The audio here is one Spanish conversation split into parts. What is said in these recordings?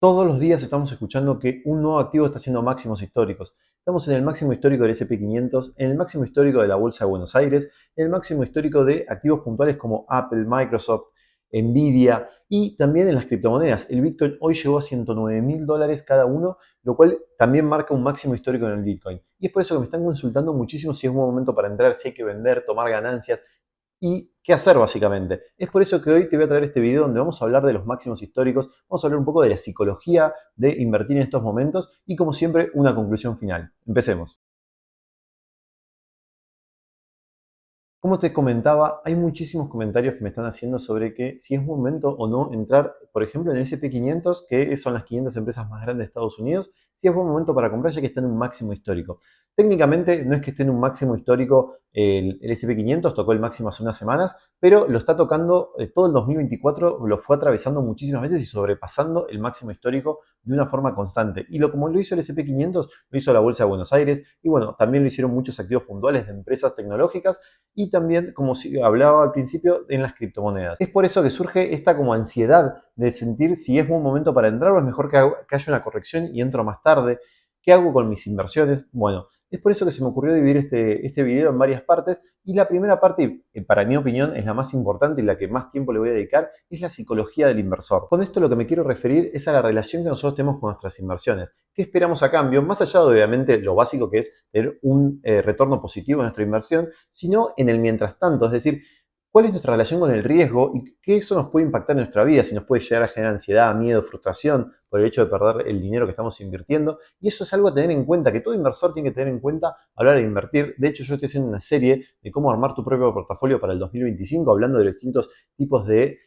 Todos los días estamos escuchando que un nuevo activo está haciendo máximos históricos. Estamos en el máximo histórico del S&P 500, en el máximo histórico de la Bolsa de Buenos Aires, en el máximo histórico de activos puntuales como Apple, Microsoft, Nvidia y también en las criptomonedas. El Bitcoin hoy llegó a $109.000 cada uno, lo cual también marca un máximo histórico en el Bitcoin. Y es por eso que me están consultando muchísimo si es un buen momento para entrar, si hay que vender, tomar ganancias y qué hacer básicamente. Es por eso que hoy te voy a traer este video donde vamos a hablar de los máximos históricos, vamos a hablar un poco de la psicología de invertir en estos momentos y como siempre una conclusión final. Empecemos. Como te comentaba, hay muchísimos comentarios que me están haciendo sobre que si es momento o no entrar, por ejemplo, en el S&P 500, que son las 500 empresas más grandes de Estados Unidos, si es buen momento para comprar ya que está en un máximo histórico. Técnicamente no es que esté en un máximo histórico el S&P 500, tocó el máximo hace unas semanas, pero lo está tocando todo el 2024, lo fue atravesando muchísimas veces y sobrepasando el máximo histórico de una forma constante. Y como lo hizo el S&P 500, lo hizo la Bolsa de Buenos Aires y bueno, también lo hicieron muchos activos puntuales de empresas tecnológicas y también, como hablaba al principio, en las criptomonedas. Es por eso que surge esta como ansiedad de sentir si es buen momento para entrar o es mejor que haya una corrección y entro más tarde. ¿Qué hago con mis inversiones? Bueno, es por eso que se me ocurrió dividir este video en varias partes y la primera parte, para mi opinión, es la más importante y la que más tiempo le voy a dedicar, es la psicología del inversor. Con esto lo que me quiero referir es a la relación que nosotros tenemos con nuestras inversiones. ¿Qué esperamos a cambio? Más allá de obviamente lo básico que es tener un retorno positivo en nuestra inversión, sino en el mientras tanto, es decir, cuál es nuestra relación con el riesgo y qué eso nos puede impactar en nuestra vida, si nos puede llegar a generar ansiedad, miedo, frustración por el hecho de perder el dinero que estamos invirtiendo. Y eso es algo a tener en cuenta, que todo inversor tiene que tener en cuenta a la hora de invertir. De hecho, yo estoy haciendo una serie de cómo armar tu propio portafolio para el 2025, hablando de los distintos tipos de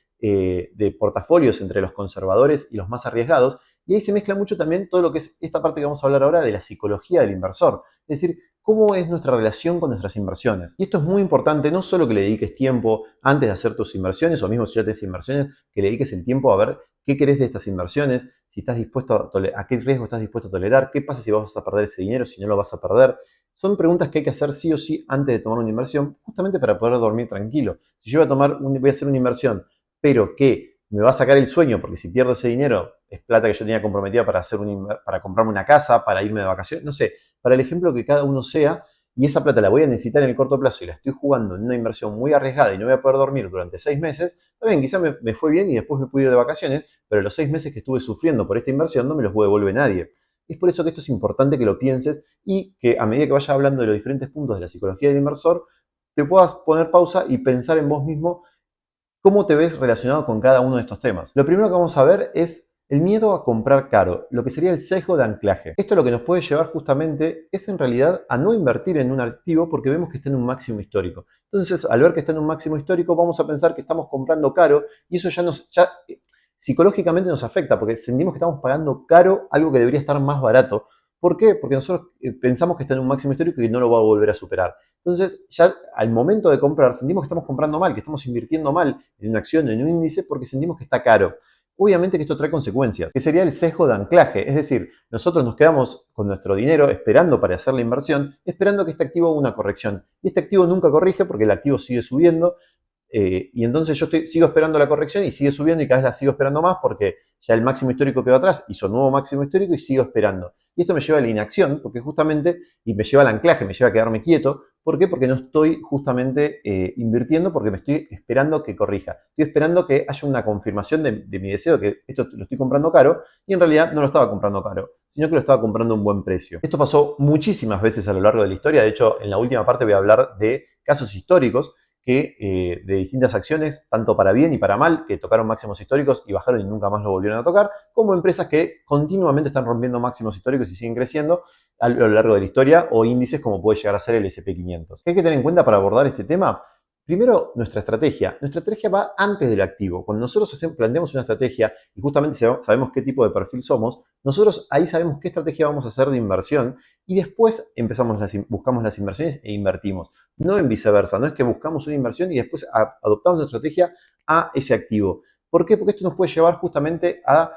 portafolios entre los conservadores y los más arriesgados. Y ahí se mezcla mucho también todo lo que es esta parte que vamos a hablar ahora de la psicología del inversor. Es decir, cómo es nuestra relación con nuestras inversiones. Y esto es muy importante, no solo que le dediques tiempo antes de hacer tus inversiones, o mismo si ya tienes inversiones, que le dediques el tiempo a ver qué querés de estas inversiones, si estás dispuesto a qué riesgo estás dispuesto a tolerar, qué pasa si vas a perder ese dinero, si no lo vas a perder. Son preguntas que hay que hacer sí o sí antes de tomar una inversión, justamente para poder dormir tranquilo. Si yo voy a hacer una inversión, pero que me va a sacar el sueño, porque si pierdo ese dinero, es plata que yo tenía comprometida para comprarme una casa, para irme de vacaciones, no sé, para el ejemplo que cada uno sea, y esa plata la voy a necesitar en el corto plazo y la estoy jugando en una inversión muy arriesgada y no voy a poder dormir durante 6 meses, está bien, quizás me fue bien y después me pude ir de vacaciones, pero los 6 meses que estuve sufriendo por esta inversión no me los devuelve nadie. Es por eso que esto es importante que lo pienses y que a medida que vayas hablando de los diferentes puntos de la psicología del inversor, te puedas poner pausa y pensar en vos mismo cómo te ves relacionado con cada uno de estos temas. Lo primero que vamos a ver es el miedo a comprar caro, lo que sería el sesgo de anclaje. Esto lo que nos puede llevar justamente es en realidad a no invertir en un activo porque vemos que está en un máximo histórico. Entonces, al ver que está en un máximo histórico, vamos a pensar que estamos comprando caro y eso psicológicamente nos afecta porque sentimos que estamos pagando caro algo que debería estar más barato. ¿Por qué? Porque nosotros pensamos que está en un máximo histórico y que no lo va a volver a superar. Entonces, ya al momento de comprar, sentimos que estamos comprando mal, que estamos invirtiendo mal en una acción, en un índice, porque sentimos que está caro. Obviamente que esto trae consecuencias, que sería el sesgo de anclaje. Es decir, nosotros nos quedamos con nuestro dinero esperando para hacer la inversión, esperando que este activo haga una corrección. Y este activo nunca corrige porque el activo sigue subiendo. Y entonces yo sigo esperando la corrección y sigue subiendo y cada vez la sigo esperando más porque ya el máximo histórico quedó atrás, hizo nuevo máximo histórico y sigo esperando. Y esto me lleva a la inacción, porque justamente, y me lleva al anclaje, me lleva a quedarme quieto. ¿Por qué? Porque no estoy justamente invirtiendo porque me estoy esperando que corrija. Estoy esperando que haya una confirmación de mi deseo, que esto lo estoy comprando caro, y en realidad no lo estaba comprando caro, sino que lo estaba comprando a un buen precio. Esto pasó muchísimas veces a lo largo de la historia. De hecho, en la última parte voy a hablar de casos históricos de distintas acciones, tanto para bien y para mal, que tocaron máximos históricos y bajaron y nunca más lo volvieron a tocar, como empresas que continuamente están rompiendo máximos históricos y siguen creciendo a lo largo de la historia, o índices como puede llegar a ser el S&P 500. ¿Qué hay que tener en cuenta para abordar este tema? Primero, nuestra estrategia. Nuestra estrategia va antes del activo. Cuando nosotros planteamos una estrategia y justamente sabemos qué tipo de perfil somos, nosotros ahí sabemos qué estrategia vamos a hacer de inversión y después buscamos las inversiones e invertimos. No en viceversa, no es que buscamos una inversión y después adoptamos una estrategia a ese activo. ¿Por qué? Porque esto nos puede llevar justamente a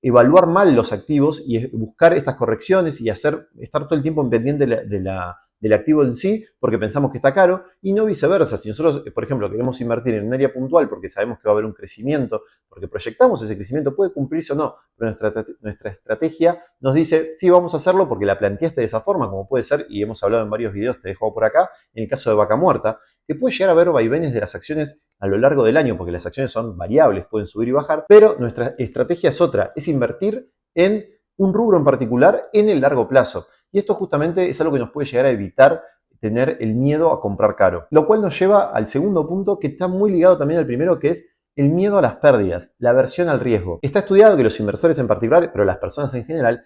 evaluar mal los activos y buscar estas correcciones y estar todo el tiempo en pendiente de del activo en sí porque pensamos que está caro y no viceversa. Si nosotros, por ejemplo, queremos invertir en un área puntual porque sabemos que va a haber un crecimiento, porque proyectamos ese crecimiento, puede cumplirse o no, pero nuestra estrategia nos dice, sí, vamos a hacerlo porque la planteaste de esa forma, como puede ser, y hemos hablado en varios videos, te dejo por acá, en el caso de vaca muerta, que puede llegar a haber vaivenes de las acciones a lo largo del año, porque las acciones son variables, pueden subir y bajar, pero nuestra estrategia es otra, es invertir en un rubro en particular en el largo plazo. Y esto justamente es algo que nos puede llegar a evitar tener el miedo a comprar caro. Lo cual nos lleva al segundo punto que está muy ligado también al primero, que es el miedo a las pérdidas, la aversión al riesgo. Está estudiado que los inversores en particular, pero las personas en general,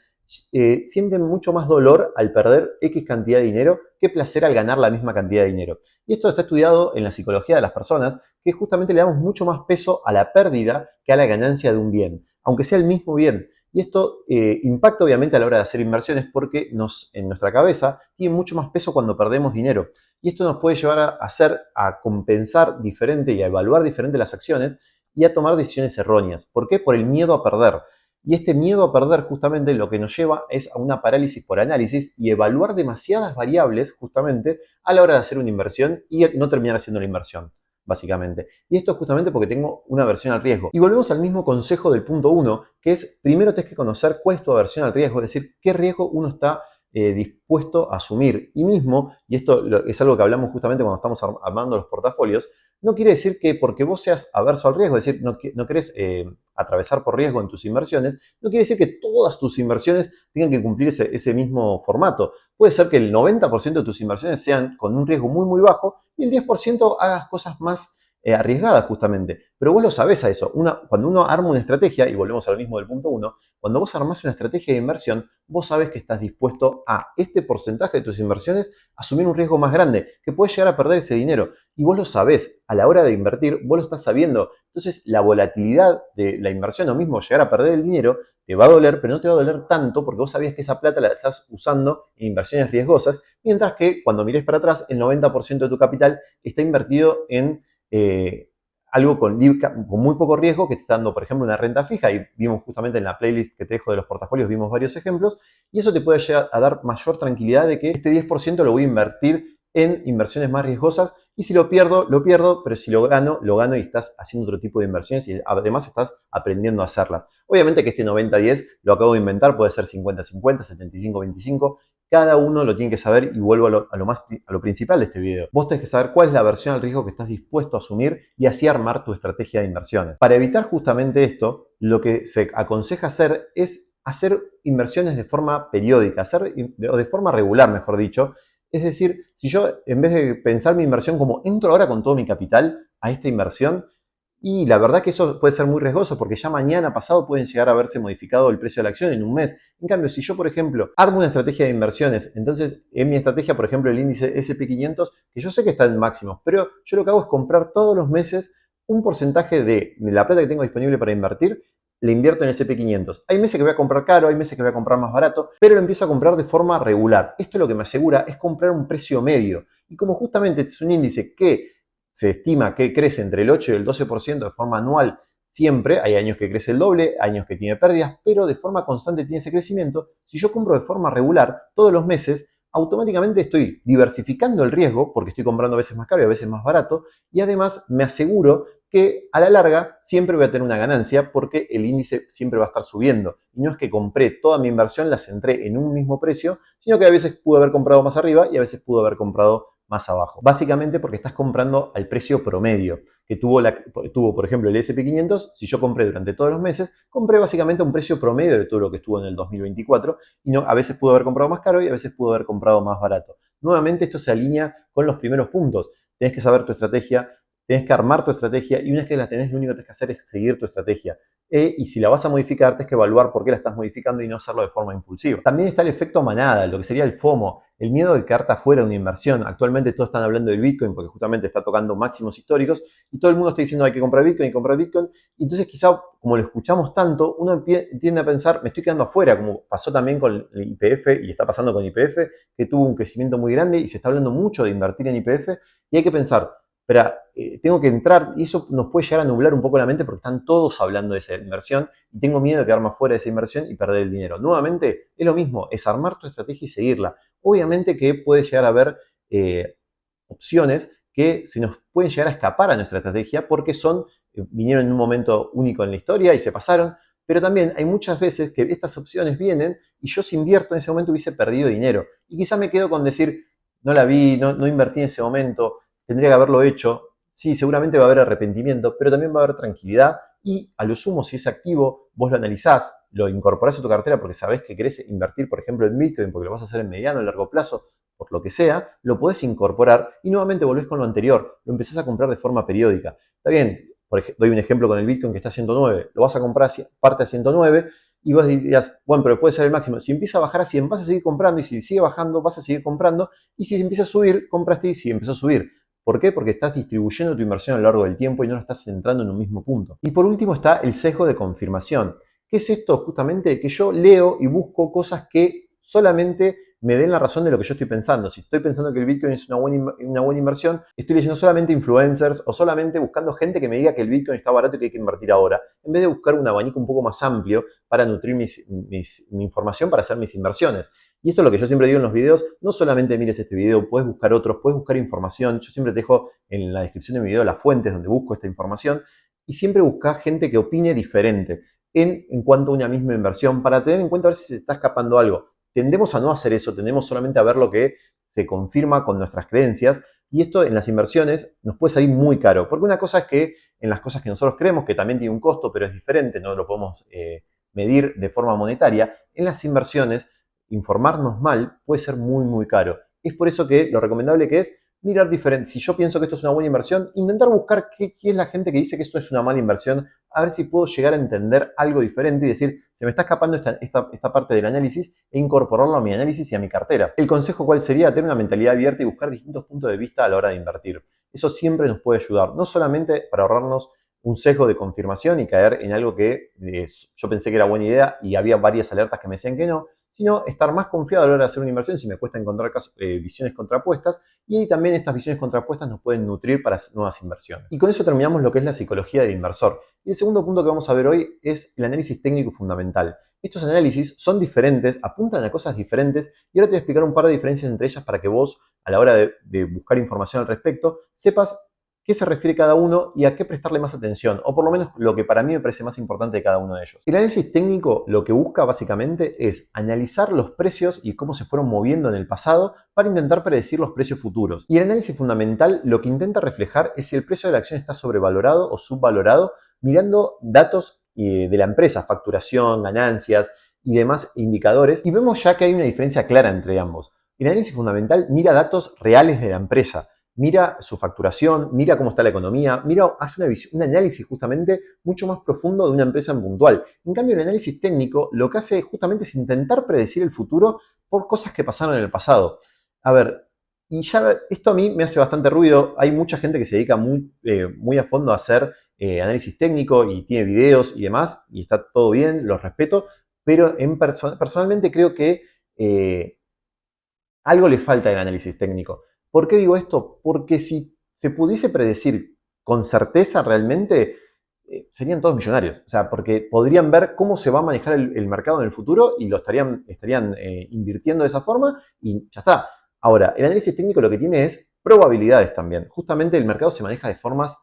sienten mucho más dolor al perder X cantidad de dinero que placer al ganar la misma cantidad de dinero. Y esto está estudiado en la psicología de las personas, que justamente le damos mucho más peso a la pérdida que a la ganancia de un bien, aunque sea el mismo bien. Y esto impacta obviamente a la hora de hacer inversiones porque en nuestra cabeza tiene mucho más peso cuando perdemos dinero. Y esto nos puede llevar a compensar diferente y a evaluar diferente las acciones y a tomar decisiones erróneas. ¿Por qué? Por el miedo a perder. Y este miedo a perder justamente lo que nos lleva es a una parálisis por análisis y evaluar demasiadas variables justamente a la hora de hacer una inversión y no terminar haciendo la inversión, básicamente. Y esto es justamente porque tengo una aversión al riesgo. Y volvemos al mismo consejo del punto 1, que es primero tienes que conocer cuál es tu aversión al riesgo, es decir, qué riesgo uno está dispuesto a asumir. Y mismo, y esto es algo que hablamos justamente cuando estamos armando los portafolios, no quiere decir que porque vos seas averso al riesgo, es decir, no querés atravesar por riesgo en tus inversiones, no quiere decir que todas tus inversiones tengan que cumplir ese mismo formato. Puede ser que el 90% de tus inversiones sean con un riesgo muy, muy bajo y el 10% hagas cosas más arriesgadas justamente. Pero vos lo sabés a eso. Cuando uno arma una estrategia, y volvemos a lo mismo del punto 1, cuando vos armás una estrategia de inversión, vos sabés que estás dispuesto a este porcentaje de tus inversiones asumir un riesgo más grande, que puedes llegar a perder ese dinero. Y vos lo sabés, a la hora de invertir, vos lo estás sabiendo. Entonces, la volatilidad de la inversión o mismo llegar a perder el dinero, te va a doler, pero no te va a doler tanto porque vos sabías que esa plata la estás usando en inversiones riesgosas, mientras que cuando mires para atrás, el 90% de tu capital está invertido en algo con muy poco riesgo que te está dando, por ejemplo, una renta fija. Y vimos justamente en la playlist que te dejo de los portafolios, vimos varios ejemplos. Y eso te puede llegar a dar mayor tranquilidad de que este 10% lo voy a invertir en inversiones más riesgosas. Y si lo pierdo, lo pierdo, pero si lo gano y estás haciendo otro tipo de inversiones y además estás aprendiendo a hacerlas. Obviamente que este 90-10 lo acabo de inventar, puede ser 50-50, 75-25. Cada uno lo tiene que saber y vuelvo a lo principal de este video. Vos tenés que saber cuál es la aversión al riesgo que estás dispuesto a asumir y así armar tu estrategia de inversiones. Para evitar justamente esto, lo que se aconseja hacer es hacer inversiones de forma periódica, o de forma regular, mejor dicho. Es decir, si yo en vez de pensar mi inversión como entro ahora con todo mi capital a esta inversión, y la verdad que eso puede ser muy riesgoso porque ya mañana pasado pueden llegar a haberse modificado el precio de la acción en un mes. En cambio, si yo, por ejemplo, armo una estrategia de inversiones, entonces en mi estrategia, por ejemplo, el índice SP500, que yo sé que está en máximos, pero yo lo que hago es comprar todos los meses un porcentaje de la plata que tengo disponible para invertir, le invierto en el SP500. Hay meses que voy a comprar caro, hay meses que voy a comprar más barato, pero lo empiezo a comprar de forma regular. Esto lo que me asegura es comprar un precio medio. Y como justamente este es un índice que se estima que crece entre el 8 y el 12% de forma anual siempre. Hay años que crece el doble, años que tiene pérdidas, pero de forma constante tiene ese crecimiento. Si yo compro de forma regular todos los meses, automáticamente estoy diversificando el riesgo porque estoy comprando a veces más caro y a veces más barato y además me aseguro que a la larga siempre voy a tener una ganancia porque el índice siempre va a estar subiendo. Y no es que compré toda mi inversión, la centré en un mismo precio, sino que a veces pude haber comprado más arriba y a veces pude haber comprado más abajo. Básicamente porque estás comprando al precio promedio que tuvo, por ejemplo, el SP500. Si yo compré durante todos los meses, compré básicamente un precio promedio de todo lo que estuvo en el 2024 y no, a veces pudo haber comprado más caro y a veces pudo haber comprado más barato. Nuevamente esto se alinea con los primeros puntos. Tenés que saber tu estrategia, tenés que armar tu estrategia y una vez que la tenés, lo único que tenés que hacer es seguir tu estrategia. Y si la vas a modificar, tenés que evaluar por qué la estás modificando y no hacerlo de forma impulsiva. También está el efecto manada, lo que sería el FOMO, el miedo de quedarte afuera de una inversión. Actualmente todos están hablando del Bitcoin porque justamente está tocando máximos históricos y todo el mundo está diciendo hay que comprar Bitcoin, hay que comprar Bitcoin. Y entonces quizá como lo escuchamos tanto, uno tiende a pensar me estoy quedando afuera, como pasó también con el YPF y está pasando con YPF, que tuvo un crecimiento muy grande y se está hablando mucho de invertir en YPF y hay que pensar, pero tengo que entrar y eso nos puede llegar a nublar un poco la mente porque están todos hablando de esa inversión y tengo miedo de quedarme fuera de esa inversión y perder el dinero. Nuevamente, es lo mismo, es armar tu estrategia y seguirla. obviamente que puede llegar a haber opciones que se nos pueden llegar a escapar a nuestra estrategia porque vinieron en un momento único en la historia y se pasaron, pero también hay muchas veces que estas opciones vienen y yo si invierto en ese momento hubiese perdido dinero. Y quizá me quedo con decir, no la vi, no invertí en ese momento, tendría que haberlo hecho. Sí, seguramente va a haber arrepentimiento, pero también va a haber tranquilidad y a lo sumo, si es activo, vos lo analizás, lo incorporás a tu cartera porque sabés que querés invertir, por ejemplo, en Bitcoin, porque lo vas a hacer en mediano o largo plazo, por lo que sea, lo podés incorporar y nuevamente volvés con lo anterior, lo empezás a comprar de forma periódica. Está bien, doy un ejemplo con el Bitcoin que está a 109, lo vas a comprar parte a 109 y vos dirías, bueno, pero puede ser el máximo. Si empieza a bajar a 100, vas a seguir comprando y si sigue bajando, vas a seguir comprando y si empieza a subir, compraste y si empezó a subir. ¿Por qué? Porque estás distribuyendo tu inversión a lo largo del tiempo y no la estás centrando en un mismo punto. Y por último está el sesgo de confirmación. ¿Qué es esto? Justamente que yo leo y busco cosas que solamente me den la razón de lo que yo estoy pensando. Si estoy pensando que el Bitcoin es una buena inversión, estoy leyendo solamente influencers o solamente buscando gente que me diga que el Bitcoin está barato y que hay que invertir ahora, en vez de buscar un abanico un poco más amplio para nutrir mi información, para hacer mis inversiones. Y esto es lo que yo siempre digo en los videos, no solamente mires este video, puedes buscar otros, puedes buscar información. Yo siempre te dejo en la descripción de mi video las fuentes donde busco esta información y siempre busca gente que opine diferente en cuanto a una misma inversión para tener en cuenta a ver si se está escapando algo. Tendemos a no hacer eso, tendemos solamente a ver lo que se confirma con nuestras creencias y esto en las inversiones nos puede salir muy caro, porque una cosa es que en las cosas que nosotros creemos, que también tiene un costo, pero es diferente, no lo podemos medir de forma monetaria, en las inversiones informarnos mal puede ser muy, muy caro. Es por eso que lo recomendable que es mirar diferente. Si yo pienso que esto es una buena inversión, intentar buscar qué es la gente que dice que esto es una mala inversión, a ver si puedo llegar a entender algo diferente y decir, se me está escapando esta parte del análisis e incorporarlo a mi análisis y a mi cartera. El consejo, ¿cuál sería? Tener una mentalidad abierta y buscar distintos puntos de vista a la hora de invertir. Eso siempre nos puede ayudar, no solamente para ahorrarnos un sesgo de confirmación y caer en algo que yo pensé que era buena idea y había varias alertas que me decían que no, sino estar más confiado a la hora de hacer una inversión si me cuesta encontrar visiones contrapuestas y también estas visiones contrapuestas nos pueden nutrir para nuevas inversiones. Y con eso terminamos lo que es la psicología del inversor. Y el segundo punto que vamos a ver hoy es el análisis técnico fundamental. Estos análisis son diferentes, apuntan a cosas diferentes y ahora te voy a explicar un par de diferencias entre ellas para que vos, a la hora de buscar información al respecto, sepas qué se refiere cada uno y a qué prestarle más atención, o por lo menos lo que para mí me parece más importante de cada uno de ellos. El análisis técnico lo que busca básicamente es analizar los precios y cómo se fueron moviendo en el pasado para intentar predecir los precios futuros. Y el análisis fundamental lo que intenta reflejar es si el precio de la acción está sobrevalorado o subvalorado, mirando datos de la empresa, facturación, ganancias y demás indicadores, y vemos ya que hay una diferencia clara entre ambos. El análisis fundamental mira datos reales de la empresa, mira su facturación, mira cómo está la economía, hace un análisis justamente mucho más profundo de una empresa en puntual. En cambio, el análisis técnico lo que hace justamente es intentar predecir el futuro por cosas que pasaron en el pasado. A ver, y ya esto a mí me hace bastante ruido. Hay mucha gente que se dedica muy a fondo a hacer análisis técnico y tiene videos y demás, y está todo bien, los respeto, pero personalmente creo que algo le falta del análisis técnico. ¿Por qué digo esto? Porque si se pudiese predecir con certeza realmente, serían todos millonarios. O sea, porque podrían ver cómo se va a manejar el mercado en el futuro y lo estarían invirtiendo de esa forma y ya está. Ahora, el análisis técnico lo que tiene es probabilidades también. Justamente el mercado se maneja de formas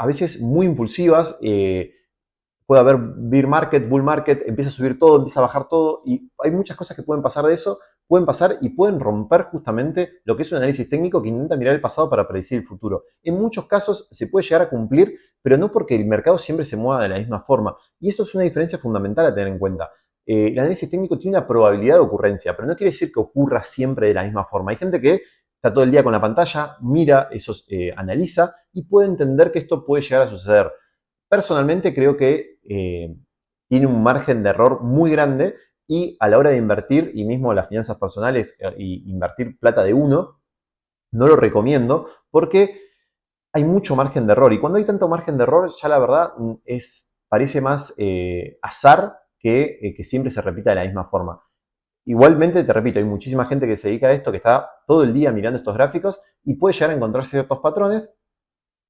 a veces muy impulsivas. Puede haber bear market, bull market, empieza a subir todo, empieza a bajar todo y hay muchas cosas que pueden pasar de eso, pueden pasar y pueden romper justamente lo que es un análisis técnico que intenta mirar el pasado para predecir el futuro. En muchos casos se puede llegar a cumplir, pero no porque el mercado siempre se mueva de la misma forma. Y eso es una diferencia fundamental a tener en cuenta. El análisis técnico tiene una probabilidad de ocurrencia, pero no quiere decir que ocurra siempre de la misma forma. Hay gente que está todo el día con la pantalla, mira, analiza y puede entender que esto puede llegar a suceder. Personalmente creo que tiene un margen de error muy grande y a la hora de invertir, y mismo las finanzas personales, y invertir plata de uno, no lo recomiendo porque hay mucho margen de error. Y cuando hay tanto margen de error, ya la verdad parece más azar que siempre se repita de la misma forma. Igualmente, te repito, hay muchísima gente que se dedica a esto, que está todo el día mirando estos gráficos y puede llegar a encontrar ciertos patrones.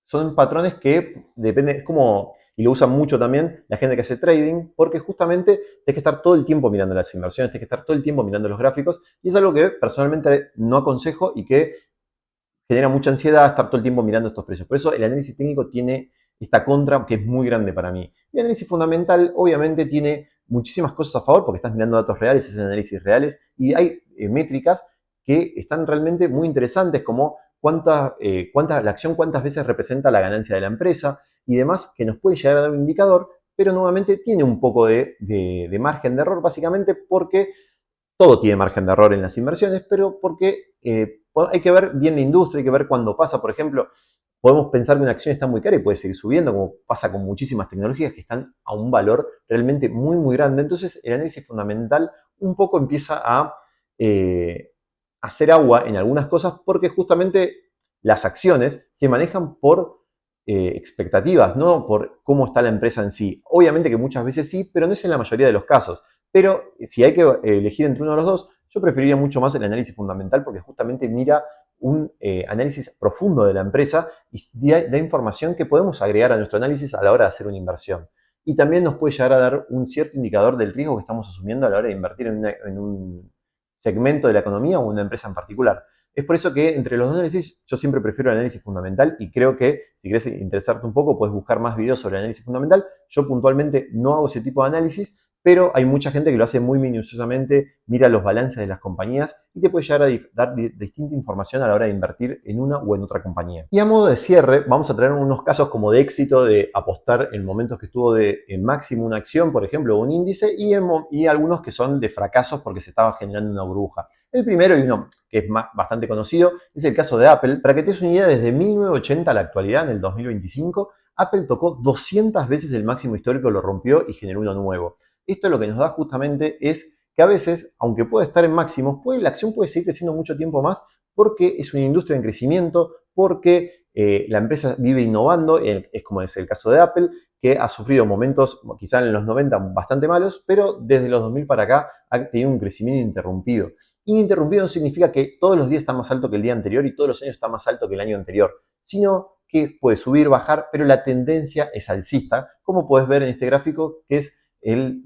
son patrones que depende, es como, y lo usan mucho también la gente que hace trading, porque justamente tienes que estar todo el tiempo mirando las inversiones, tienes que estar todo el tiempo mirando los gráficos, y es algo que personalmente no aconsejo y que genera mucha ansiedad estar todo el tiempo mirando estos precios. Por eso el análisis técnico tiene esta contra que es muy grande para mí. El análisis fundamental obviamente tiene muchísimas cosas a favor porque estás mirando datos reales, es análisis reales y hay métricas que están realmente muy interesantes como la acción cuántas veces representa la ganancia de la empresa y demás que nos puede llegar a dar un indicador, pero nuevamente tiene un poco de margen de error básicamente porque todo tiene margen de error en las inversiones, pero porque hay que ver bien la industria, hay que ver cuándo pasa. Por ejemplo, podemos pensar que una acción está muy cara y puede seguir subiendo, como pasa con muchísimas tecnologías que están a un valor realmente muy, muy grande. Entonces, el análisis fundamental un poco empieza a hacer agua en algunas cosas porque justamente las acciones se manejan por expectativas, no por cómo está la empresa en sí. Obviamente que muchas veces sí, pero no es en la mayoría de los casos. Pero si hay que elegir entre uno de los dos, yo preferiría mucho más el análisis fundamental porque justamente mira un análisis profundo de la empresa y da información que podemos agregar a nuestro análisis a la hora de hacer una inversión. Y también nos puede llegar a dar un cierto indicador del riesgo que estamos asumiendo a la hora de invertir en un segmento de la economía o una empresa en particular. Es por eso que entre los dos análisis yo siempre prefiero el análisis fundamental y creo que si quieres interesarte un poco puedes buscar más videos sobre el análisis fundamental. Yo puntualmente no hago ese tipo de análisis, pero hay mucha gente que lo hace muy minuciosamente, mira los balances de las compañías y te puede llegar a dar distinta información a la hora de invertir en una o en otra compañía. Y a modo de cierre, vamos a traer unos casos como de éxito de apostar en momentos que estuvo en máximo una acción, por ejemplo, o un índice, y algunos que son de fracasos porque se estaba generando una burbuja. El primero, y uno que es bastante conocido, es el caso de Apple. Para que te des una idea, desde 1980 a la actualidad, en el 2025, Apple tocó 200 veces el máximo histórico, lo rompió y generó uno nuevo. Esto lo que nos da justamente es que a veces, aunque puede estar en máximos, la acción puede seguir creciendo mucho tiempo más porque es una industria en crecimiento, porque la empresa vive innovando, es como es el caso de Apple, que ha sufrido momentos quizá en los 90 bastante malos, pero desde los 2000 para acá ha tenido un crecimiento ininterrumpido. Ininterrumpido no significa que todos los días está más alto que el día anterior y todos los años está más alto que el año anterior, sino que puede subir, bajar, pero la tendencia es alcista, como puedes ver en este gráfico, que es el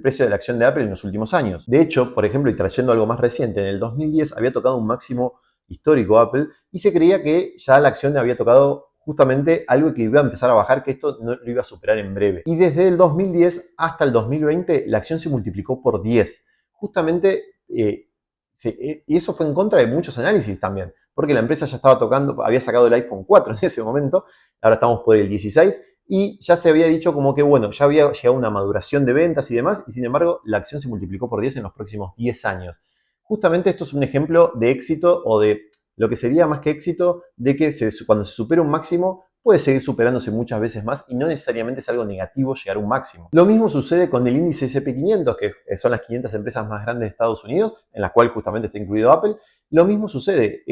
precio de la acción de Apple en los últimos años. De hecho, por ejemplo, y trayendo algo más reciente, en el 2010 había tocado un máximo histórico Apple y se creía que ya la acción había tocado justamente algo que iba a empezar a bajar, que esto no lo iba a superar en breve. Y desde el 2010 hasta el 2020 la acción se multiplicó por 10. Justamente, y eso fue en contra de muchos análisis también, porque la empresa ya estaba tocando, había sacado el iPhone 4 en ese momento, ahora estamos por el 16, y ya se había dicho como que, bueno, ya había llegado una maduración de ventas y demás, y sin embargo, la acción se multiplicó por 10 en los próximos 10 años. Justamente esto es un ejemplo de éxito o de lo que sería más que éxito, de que cuando se supera un máximo, puede seguir superándose muchas veces más y no necesariamente es algo negativo llegar a un máximo. Lo mismo sucede con el índice S&P 500, que son las 500 empresas más grandes de Estados Unidos, en las cuales justamente está incluido Apple. Lo mismo sucede,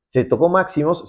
se tocó máximos,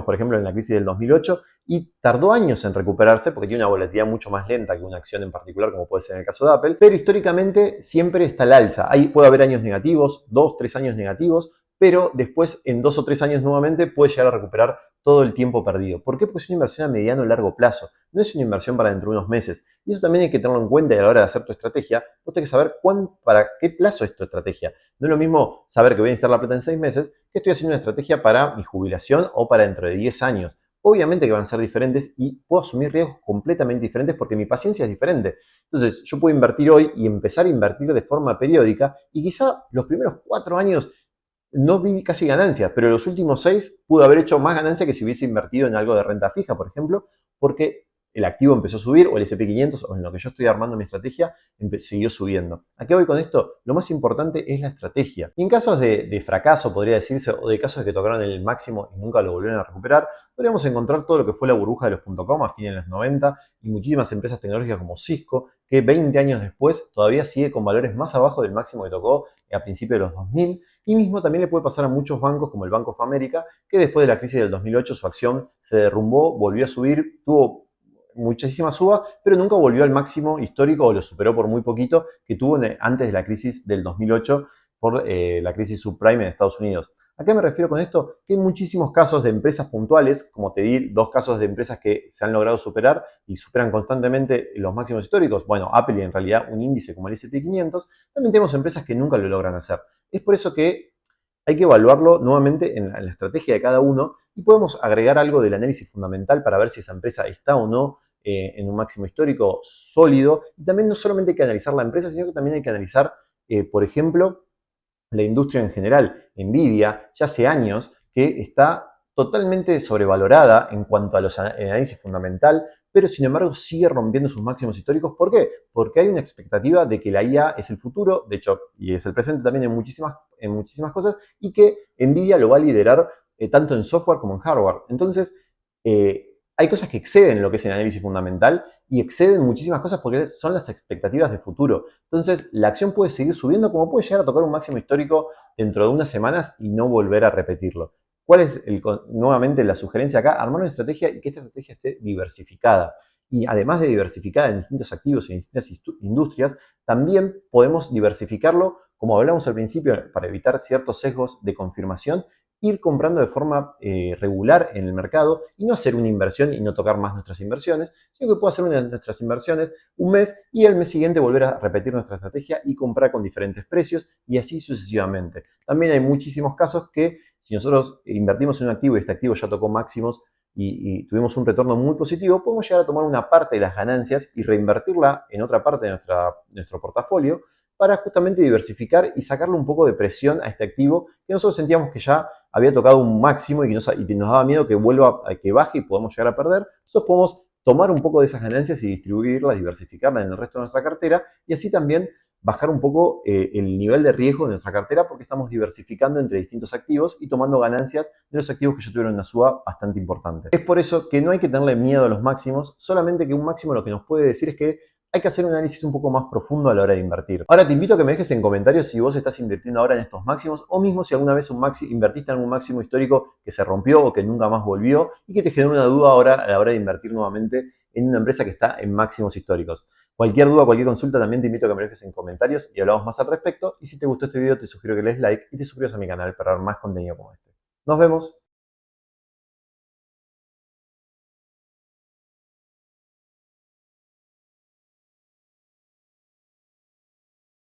por ejemplo en la crisis del 2008 y tardó años en recuperarse porque tiene una volatilidad mucho más lenta que una acción en particular como puede ser en el caso de Apple, pero históricamente siempre está al alza. Ahí puede haber años negativos, 2, 3 años negativos, pero después en 2 o 3 años nuevamente puede llegar a recuperar todo el tiempo perdido. ¿Por qué? Porque es una inversión a mediano o largo plazo, no es una inversión para dentro de unos meses. Y eso también hay que tenerlo en cuenta a la hora de hacer tu estrategia. Vos tenés que saber para qué plazo es tu estrategia. No es lo mismo saber que voy a necesitar la plata en 6 meses que estoy haciendo una estrategia para mi jubilación o para dentro de 10 años. Obviamente que van a ser diferentes y puedo asumir riesgos completamente diferentes porque mi paciencia es diferente. Entonces, yo puedo invertir hoy y empezar a invertir de forma periódica y quizá los primeros 4 años no vi casi ganancias, pero los últimos 6 pude haber hecho más ganancias que si hubiese invertido en algo de renta fija, por ejemplo, porque el activo empezó a subir o el S&P 500 o en lo que yo estoy armando mi estrategia siguió subiendo. ¿A qué voy con esto? Lo más importante es la estrategia. Y en casos de fracaso, podría decirse, o de casos de que tocaron el máximo y nunca lo volvieron a recuperar, podríamos encontrar todo lo que fue la burbuja de los .com a fines de los 90 y muchísimas empresas tecnológicas como Cisco, que 20 años después todavía sigue con valores más abajo del máximo que tocó a principios de los 2000. Y mismo también le puede pasar a muchos bancos como el Bank of America, que después de la crisis del 2008 su acción se derrumbó, volvió a subir, tuvo muchísima suba, pero nunca volvió al máximo histórico o lo superó por muy poquito que tuvo antes de la crisis del 2008 por la crisis subprime en Estados Unidos. ¿A qué me refiero con esto? Que hay muchísimos casos de empresas puntuales, como te di, dos casos de empresas que se han logrado superar y superan constantemente los máximos históricos. Bueno, Apple y en realidad un índice como el S&P 500. También tenemos empresas que nunca lo logran hacer. Es por eso que hay que evaluarlo nuevamente en la estrategia de cada uno y podemos agregar algo del análisis fundamental para ver si esa empresa está o no en un máximo histórico sólido. Y también no solamente hay que analizar la empresa, sino que también hay que analizar, por ejemplo, la industria en general. Nvidia ya hace años que está totalmente sobrevalorada en cuanto a los análisis fundamental, pero sin embargo sigue rompiendo sus máximos históricos. ¿Por qué? Porque hay una expectativa de que la IA es el futuro, de hecho, y es el presente también en muchísimas cosas, y que Nvidia lo va a liderar tanto en software como en hardware. Entonces, hay cosas que exceden lo que es el análisis fundamental y exceden muchísimas cosas porque son las expectativas de futuro. Entonces, la acción puede seguir subiendo como puede llegar a tocar un máximo histórico dentro de unas semanas y no volver a repetirlo. ¿Cuál es nuevamente la sugerencia acá? Armar una estrategia y que esta estrategia esté diversificada. Y además de diversificada en distintos activos y en distintas industrias, también podemos diversificarlo, como hablamos al principio, para evitar ciertos sesgos de confirmación, ir comprando de forma regular en el mercado y no hacer una inversión y no tocar más nuestras inversiones, sino que puedo hacer una de nuestras inversiones un mes y el mes siguiente volver a repetir nuestra estrategia y comprar con diferentes precios y así sucesivamente. También hay muchísimos casos que si nosotros invertimos en un activo y este activo ya tocó máximos y tuvimos un retorno muy positivo, podemos llegar a tomar una parte de las ganancias y reinvertirla en otra parte de nuestro portafolio para justamente diversificar y sacarle un poco de presión a este activo que nosotros sentíamos que ya había tocado un máximo y nos daba miedo que vuelva, que baje y podamos llegar a perder. Nosotros podemos tomar un poco de esas ganancias y distribuirlas, diversificarlas en el resto de nuestra cartera y así también bajar un poco el nivel de riesgo de nuestra cartera porque estamos diversificando entre distintos activos y tomando ganancias de los activos que ya tuvieron una suba bastante importante. Es por eso que no hay que tenerle miedo a los máximos, solamente que un máximo lo que nos puede decir es que hay que hacer un análisis un poco más profundo a la hora de invertir. Ahora te invito a que me dejes en comentarios si vos estás invirtiendo ahora en estos máximos o mismo si alguna vez invertiste en algún máximo histórico que se rompió o que nunca más volvió y que te generó una duda ahora a la hora de invertir nuevamente en una empresa que está en máximos históricos. Cualquier duda, cualquier consulta también te invito a que me dejes en comentarios y hablamos más al respecto. Y si te gustó este video te sugiero que le des like y te suscribas a mi canal para ver más contenido como este. Nos vemos.